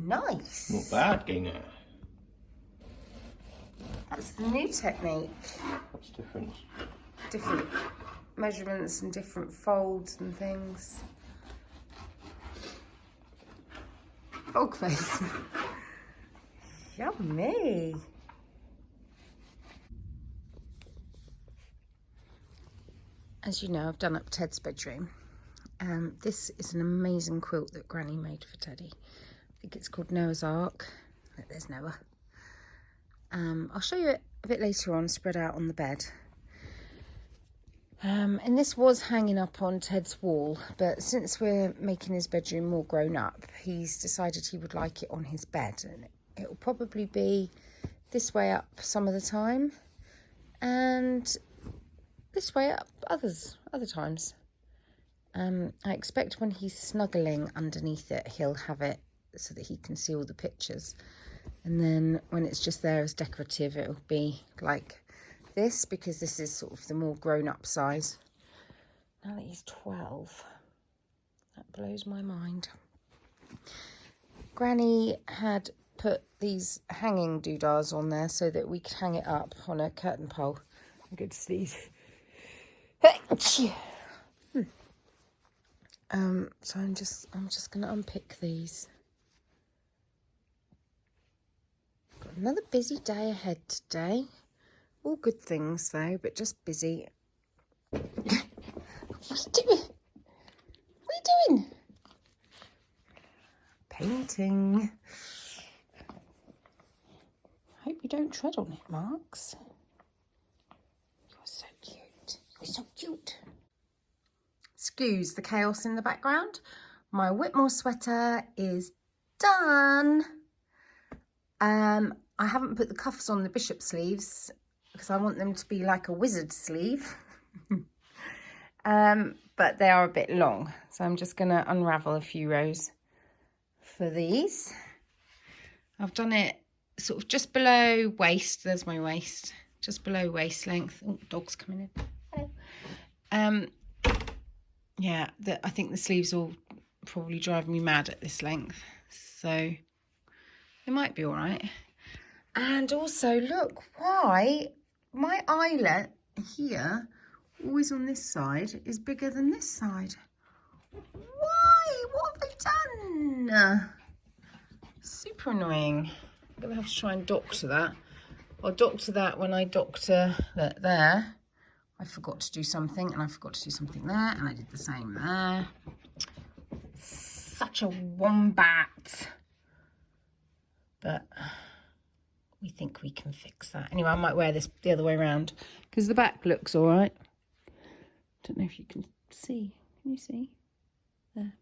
Nice. Not bad, Gina. That's the new technique. What's different? Different measurements and different folds and things. Frog face. Yummy. As you know, I've done up Ted's bedroom. This is an amazing quilt that Granny made for Teddy. I think it's called Noah's Ark. There's Noah. I'll show you it a bit later on, spread out on the bed. And this was hanging up on Ted's wall, but since we're making his bedroom more grown up, he's decided he would like it on his bed. And it will probably be this way up some of the time, and this way up other times. I expect when he's snuggling underneath it, he'll have it so that he can see all the pictures. And then when it's just there as decorative, it'll be like this, because this is sort of the more grown-up size. Now that he's 12, that blows my mind. Granny had put these hanging doodahs on there so that we could hang it up on a curtain pole. I'm going to sneeze. So I'm just going to unpick these. Got another busy day ahead today. All good things though, but just busy. What are you doing? What are you doing? Painting. Hope you don't tread on it, Marks. You're so cute. You're so cute. Excuse the chaos in the background. My Whitmoor sweater is done. I haven't put the cuffs on the bishop sleeves because I want them to be like a wizard sleeve. But they are a bit long, so I'm just going to unravel a few rows for these. I've done it sort of just below waist. There's my waist, just below waist length. Oh, dog's coming in. Hello. Yeah, I think the sleeves will probably drive me mad at this length, so it might be all right. And also, look, why my eyelet here, always on this side, is bigger than this side. Why? What have I done? Super annoying. I'm going to have to try and doctor that. I'll doctor that when I doctor that there. I forgot to do something, and I forgot to do something there, and I did the same there. Such a wombat. But we think we can fix that. Anyway, I might wear this the other way around because the back looks all right. Don't know if you can see. Can you see? There.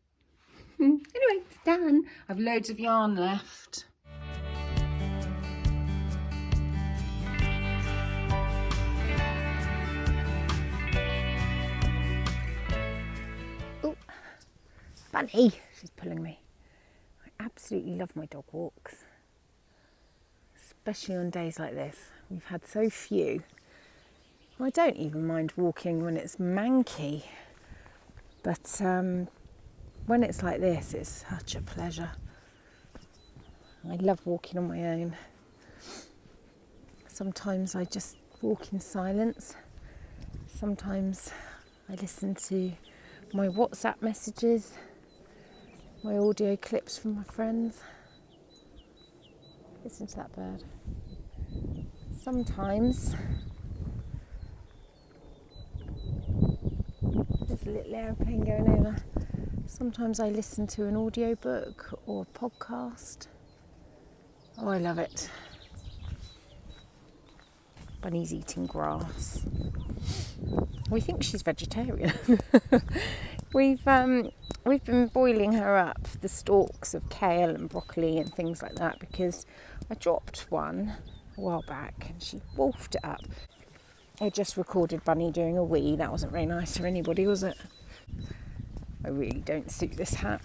Anyway, it's done. I've loads of yarn left. Oh, Bunny, she's pulling me. I absolutely love my dog walks. Especially on days like this. We've had so few. I don't even mind walking when it's manky, but when it's like this, it's such a pleasure. I love walking on my own. Sometimes I just walk in silence. Sometimes I listen to my WhatsApp messages, my audio clips from my friends. Listen to that bird. Sometimes there's a little aeroplane going over. Sometimes I listen to an audiobook or a podcast. Oh, I love it. Bunny's eating grass. We think she's vegetarian. We've been boiling her up, the stalks of kale and broccoli and things like that, because I dropped one a while back and she wolfed it up. I just recorded Bunny doing a wee. That wasn't very nice for anybody, was it? I really don't suit this hat.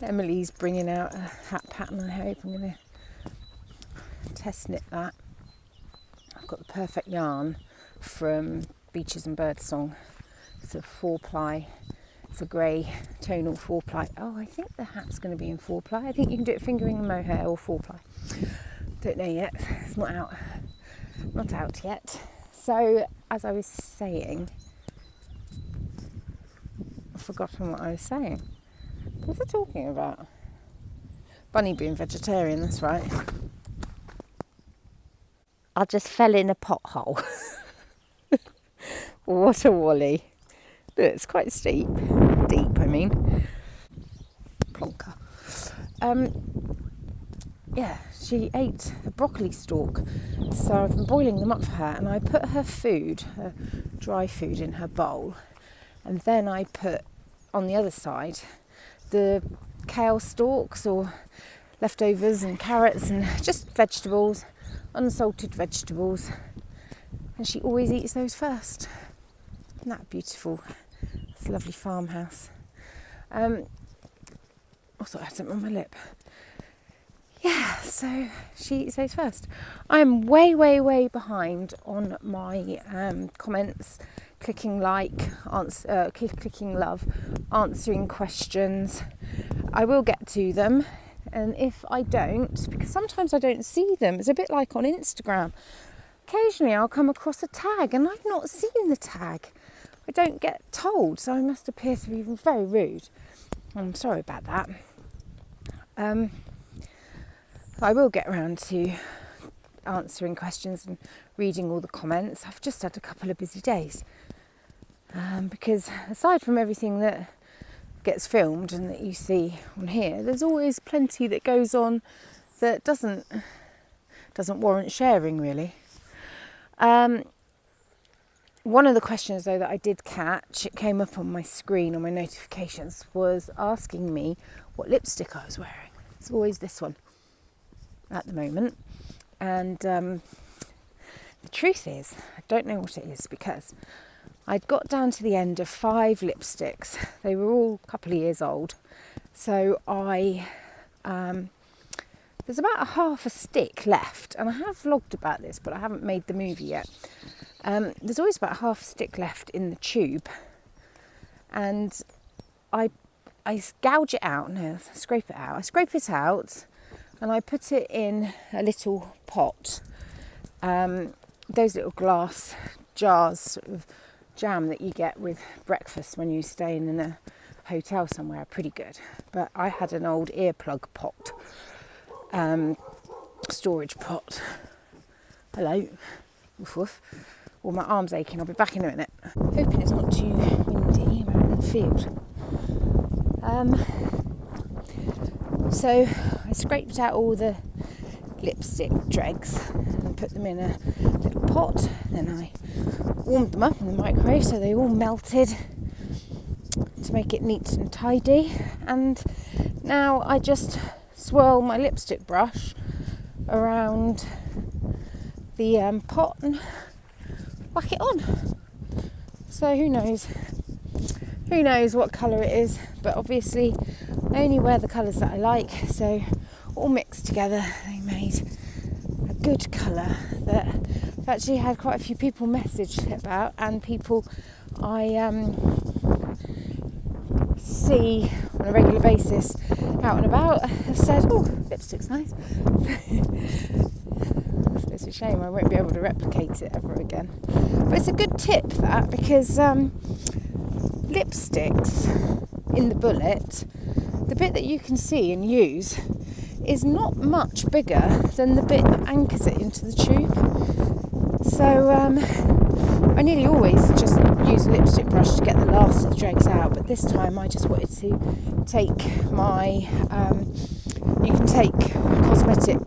Emily's bringing out a hat pattern, I hope. I'm going to test knit that. I've got the perfect yarn from Beaches and Birdsong. It's a 4-ply It's a grey tonal 4-ply. Oh, I think the hat's going to be in 4-ply. I think you can do it fingering and mohair or 4-ply. Don't know yet. It's not out. Not out yet. So, as I was saying, I've forgotten what I was saying. What was I talking about? Bunny being vegetarian, that's right. I just fell in a pothole. What a wally. Look, it's quite steep. Deep, I mean. Plonker. Yeah, she ate a broccoli stalk. So I've been boiling them up for her, and I put her food, her dry food, in her bowl. And then I put on the other side the kale stalks or leftovers and carrots and just vegetables, unsalted vegetables. And she always eats those first. Isn't that beautiful? It's a lovely farmhouse. I thought I had something on my lip. Yeah, so she eats those first. I'm way, way, way behind on my comments, clicking like, clicking love, answering questions. I will get to them, and if I don't, because sometimes I don't see them, it's a bit like on Instagram. Occasionally I'll come across a tag and I've not seen the tag. I don't get told, so I must appear to be very rude. I'm sorry about that. I will get around to answering questions and reading all the comments. I've just had a couple of busy days. Because aside from everything that gets filmed and that you see on here, there's always plenty that goes on that doesn't warrant sharing, really. One of the questions, though, that I did catch, it came up on my screen, on my notifications, was asking me what lipstick I was wearing. It's always this one at the moment. And the truth is, I don't know what it is, because I'd got down to the end of 5 lipsticks. They were all a couple of years old. So there's about a half a stick left, and I have vlogged about this, but I haven't made the movie yet. There's always about half a stick left in the tube, and I gouge it out. No, scrape it out. I scrape it out, and I put it in a little pot. Those little glass jars of jam that you get with breakfast when you're staying in a hotel somewhere are pretty good. But I had an old earplug pot, storage pot. Hello. Woof woof. Well, my arm's aching. I'll be back in a minute. Hoping it's not too windy. I'm in the field. So I scraped out all the lipstick dregs and put them in a little pot. Then I warmed them up in the microwave so they all melted to make it neat and tidy. And now I just swirl my lipstick brush around the pot and whack it on. So who knows what colour it is, but obviously I only wear the colours that I like, so all mixed together they made a good colour that I've actually had quite a few people message about, and people I see on a regular basis out and about have said, oh, lipstick's nice. It's a shame I won't be able to replicate it ever again. But it's a good tip, that, because lipsticks in the bullet, the bit that you can see and use is not much bigger than the bit that anchors it into the tube. So I nearly always just use a lipstick brush to get the last of the dregs out, but this time I just wanted to take my you can take cosmetic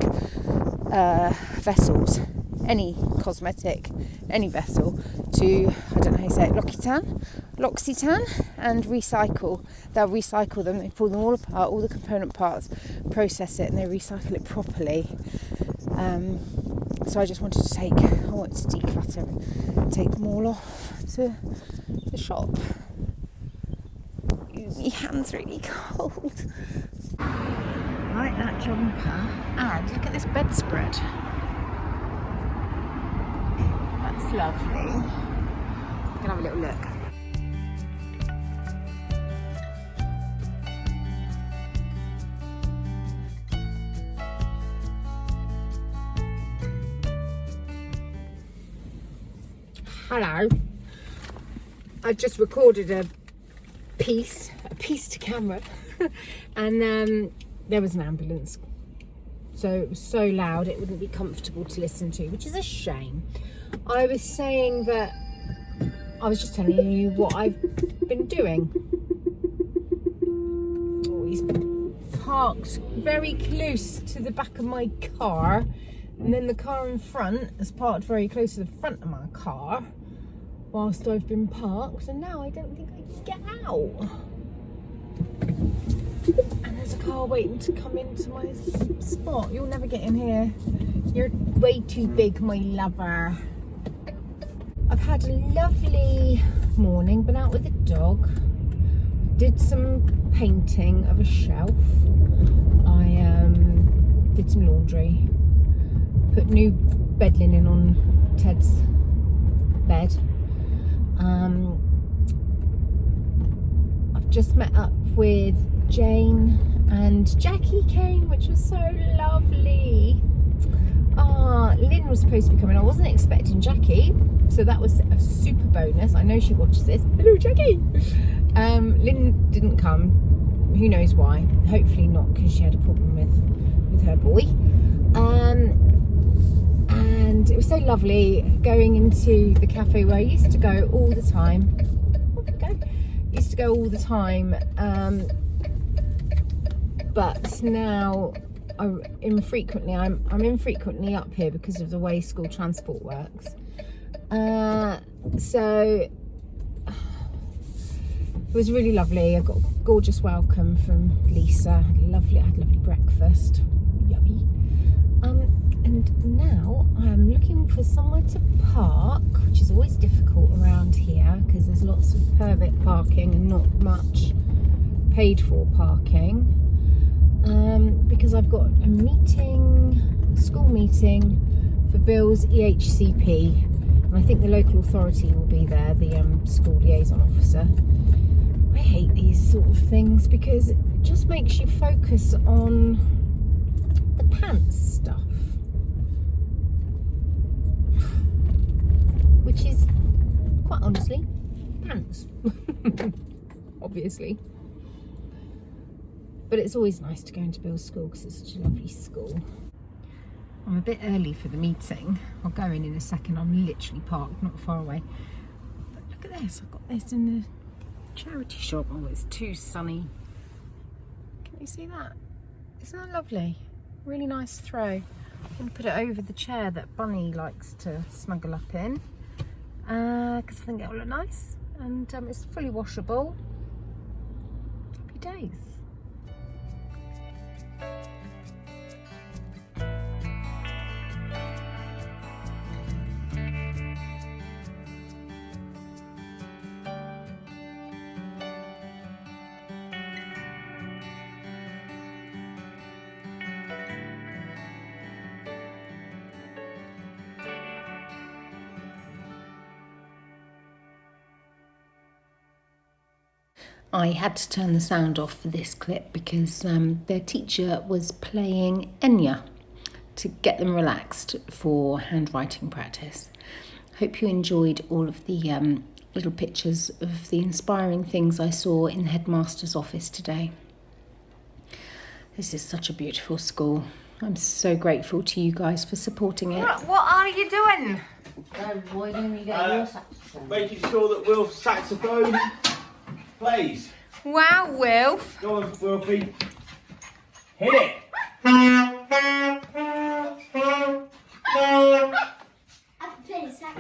vessels, any cosmetic, any vessel, to, I don't know how you say it, L'Occitane, and recycle. They'll recycle them, they pull them all apart, all the component parts, process it, and they recycle it properly. So I just wanted to declutter and take them all off to the shop. My hand's really cold. Like that jumper, and look at this bedspread. That's lovely. I'm gonna have a little look. Hello. I've just recorded a piece to camera, and there was an ambulance. So it was so loud it wouldn't be comfortable to listen to, which is a shame. I was saying that I was just telling you what I've been doing. Oh, he's parked very close to the back of my car, and then the car in front is parked very close to the front of my car whilst I've been parked, and now I don't think I can get out. And there's a car waiting to come into my spot. You'll never get in here. You're way too big, my lover. I've had a lovely morning, been out with the dog, did some painting of a shelf. I did some laundry, put new bed linen on Ted's bed. I've just met up with Jane, and Jackie came, which was so lovely. Lynn was supposed to be coming. I wasn't expecting Jackie, so that was a super bonus. I know she watches this. Hello, Jackie. Lynn didn't come. Who knows why? Hopefully not because she had a problem with her boy. And it was so lovely going into the cafe where I used to go all the time. Used to go all the time, but now I'm infrequently up here because of the way school transport works. So it was really lovely. I got a gorgeous welcome from Lisa. I had lovely breakfast. Yummy. And now I'm looking for somewhere to park, which is always difficult around here because there's lots of private parking and not much paid for parking. Because I've got a school meeting for Bill's EHCP, and I think the local authority will be there, the school liaison officer. I hate these sort of things because it just makes you focus on the pants stuff, which is quite honestly pants. Obviously, but it's always nice to go into Bill's school because it's such a lovely school. I'm a bit early for the meeting. I'll go in a second. I'm literally parked not far away, but look at this. I've got this in the charity shop. Oh, it's too sunny. Can you see that? Isn't that lovely? Really nice throw. I'm going to put it over the chair that Bunny likes to snuggle up in, because I think it will look nice, and it's fully washable. Happy days. I had to turn the sound off for this clip because their teacher was playing Enya to get them relaxed for handwriting practice. Hope you enjoyed all of the little pictures of the inspiring things I saw in the headmaster's office today. This is such a beautiful school. I'm so grateful to you guys for supporting it. What are you doing? Why don't you get your saxophone? Making sure that Wilf's saxophone plays. Wow, Wilf. Go on, Wilfie. Hit it.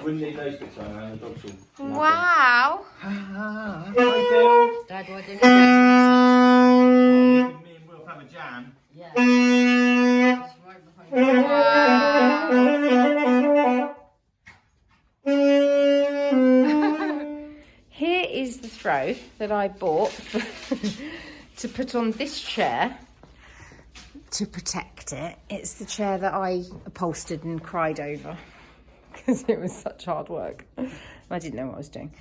Wouldn't need those bits around, the dogs will. Wow. Hi, Bill. Dad, why don't you get Me and Wilf have a jam. your saxophone? Yeah. It's right behind you. Wow. Here is the throw that I bought to put on this chair to protect it. It's the chair that I upholstered and cried over because it was such hard work. I didn't know what I was doing.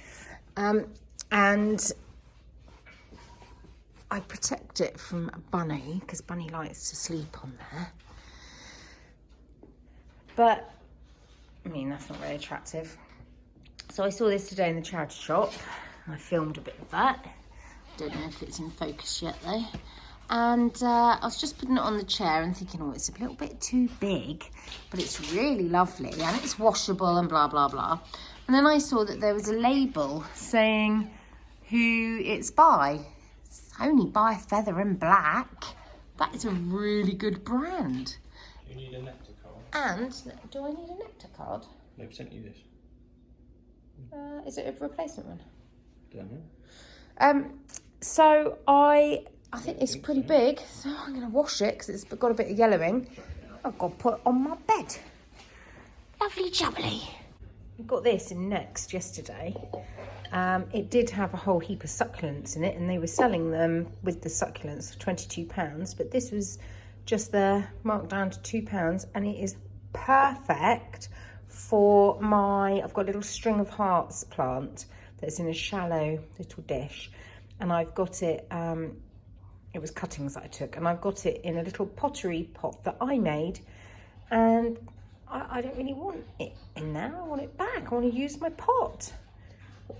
And I protect it from Bunny because Bunny likes to sleep on there. But, I mean, that's not very attractive. So I saw this today in the charity shop. I filmed a bit of that. Don't know if it's in focus yet though. And I was just putting it on the chair and thinking, oh, it's a little bit too big, but it's really lovely and it's washable and blah, blah, blah. And then I saw that there was a label saying who it's by. It's only by Feather and Black. That is a really good brand. You need a nectar card. And do I need a nectar card? They've sent you this. Is it a replacement one? Don't know. So I think it's pretty big, so I'm going to wash it because it's got a bit of yellowing. I've got to put it on my bed. Lovely jubbly. We got this in Next yesterday. It did have a whole heap of succulents in it, and they were selling them with the succulents for £22, but this was just there, marked down to £2, and it is perfect for I've got a little string of hearts plant that's in a shallow little dish, and I've got it, it was cuttings that I took, and I've got it in a little pottery pot that I made, and I don't really want it in there. I want it back. I want to use my pot.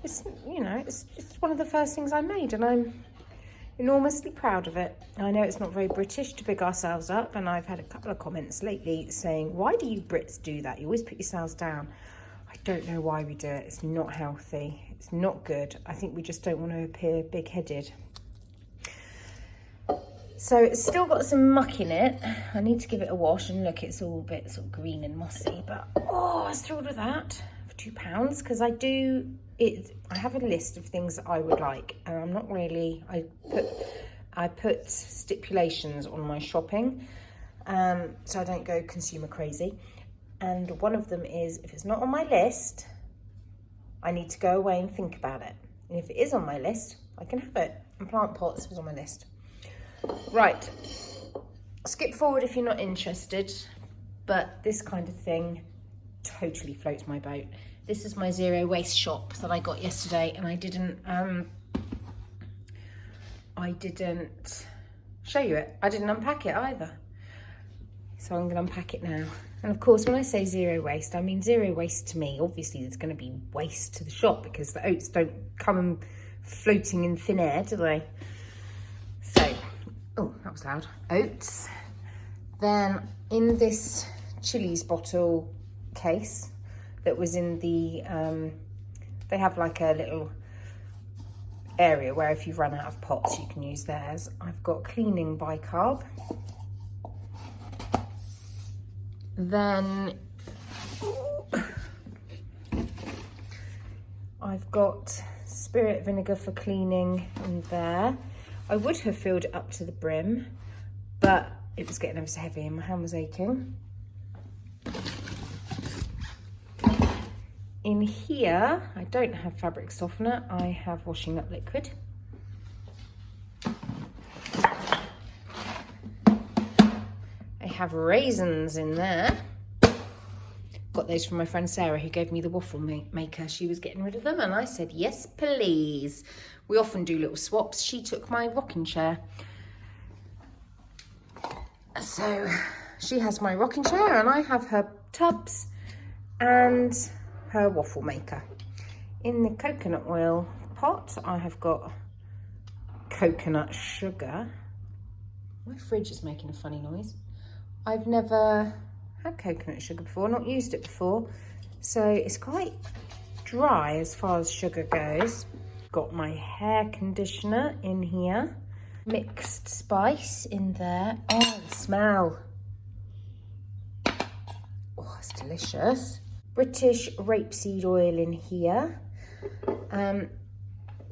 It's, you know, it's just one of the first things I made, and I'm enormously proud of it. I know it's not very British to big ourselves up, and I've had a couple of comments lately saying, why do you Brits do that? You always put yourselves down. I don't know why we do it. It's not healthy. It's not good. I think we just don't want to appear big-headed. So it's still got some muck in it. I need to give it a wash, and look, it's all a bit sort of green and mossy, but oh, I was thrilled with that for £2 because I have a list of things that I would like, and I'm not really, I put stipulations on my shopping, so I don't go consumer crazy. And one of them is, if it's not on my list, I need to go away and think about it. And if it is on my list, I can have it. And plant pots was on my list. Right, skip forward if you're not interested, but this kind of thing totally floats my boat. This is my zero waste shop that I got yesterday, and I didn't show you it. I didn't unpack it either. So I'm going to unpack it now. And of course, when I say zero waste, I mean zero waste to me. Obviously, there's going to be waste to the shop because the oats don't come floating in thin air, do they? So, oh, that was loud. Oats. Then in this Chili's bottle case that was in the, they have like a little area where if you've run out of pots, you can use theirs. I've got cleaning bicarb. Then I've got spirit vinegar for cleaning in there. I would have filled it up to the brim, but it was getting ever so heavy and my hand was aching. In here, I don't have fabric softener, I have washing up liquid. I have raisins in there. Got those from my friend Sarah, who gave me the waffle maker. She was getting rid of them and I said, yes, please. We often do little swaps. She took my rocking chair. So she has my rocking chair and I have her tubs and her waffle maker. In the coconut oil pot, I have got coconut sugar. My fridge is making a funny noise. I've never had coconut sugar before, not used it before, so it's quite dry as far as sugar goes. Got my hair conditioner in here, mixed spice in there. Oh, the smell. Oh, it's delicious. British rapeseed oil in here.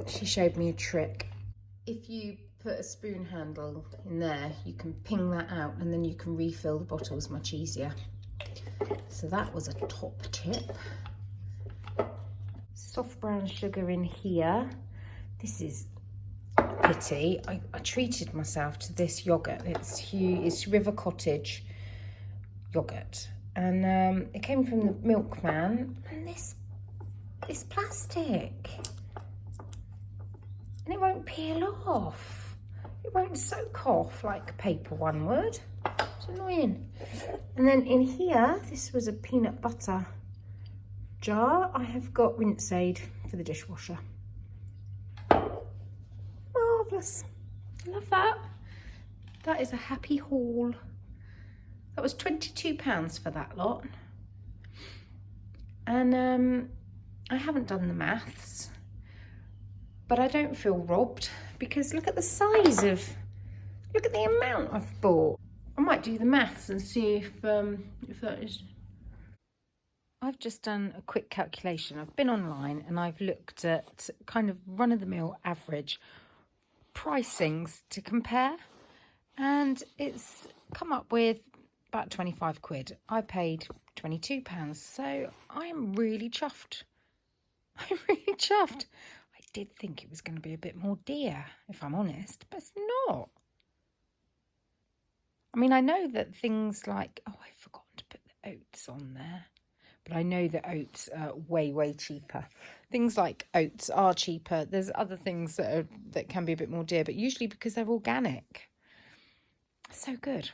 She showed me a trick. If you put a spoon handle in there, you can ping that out and then you can refill the bottles much easier. So that was a top tip. Soft brown sugar in here. This is a pity. I treated myself to this yogurt. It's huge. It's River Cottage yogurt, and it came from the milkman. And this plastic, and it won't peel off. It won't soak off like a paper one would. It's annoying. And then in here, this was a peanut butter jar, I have got rinse aid for the dishwasher. Marvellous. Love that. That is a happy haul. That was £22 for that lot. And I haven't done the maths, but I don't feel robbed because look at the size of, look at the amount I've bought. I might do the maths and see if that is. I've just done a quick calculation. I've been online and I've looked at kind of run-of-the-mill average pricings to compare, and it's come up with about 25 quid. I paid £22, so I am really chuffed. I'm really chuffed. I did think it was going to be a bit more dear, if I'm honest, but it's not. I mean, I know that things like, oh, I've forgotten to put the oats on there, but I know that oats are way, way cheaper. Things like oats are cheaper. There's other things that can be a bit more dear, but usually because they're organic. So good.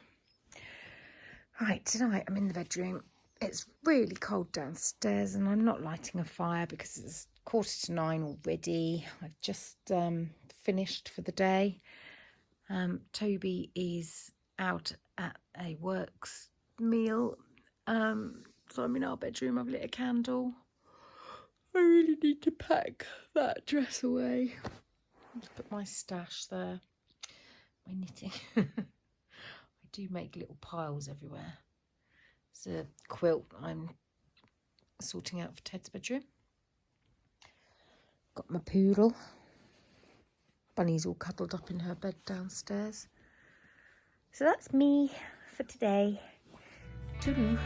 Right, tonight I'm in the bedroom. It's really cold downstairs and I'm not lighting a fire because it's 9:15 already. I've just finished for the day. Toby is out at a works meal. So I'm in our bedroom. I've lit a candle. I really need to pack that dress away. I'll just put my stash there. My knitting. I do make little piles everywhere. It's a quilt I'm sorting out for Ted's bedroom. Got my poodle. Bunny's all cuddled up in her bed downstairs. So that's me for today. Toodaloo.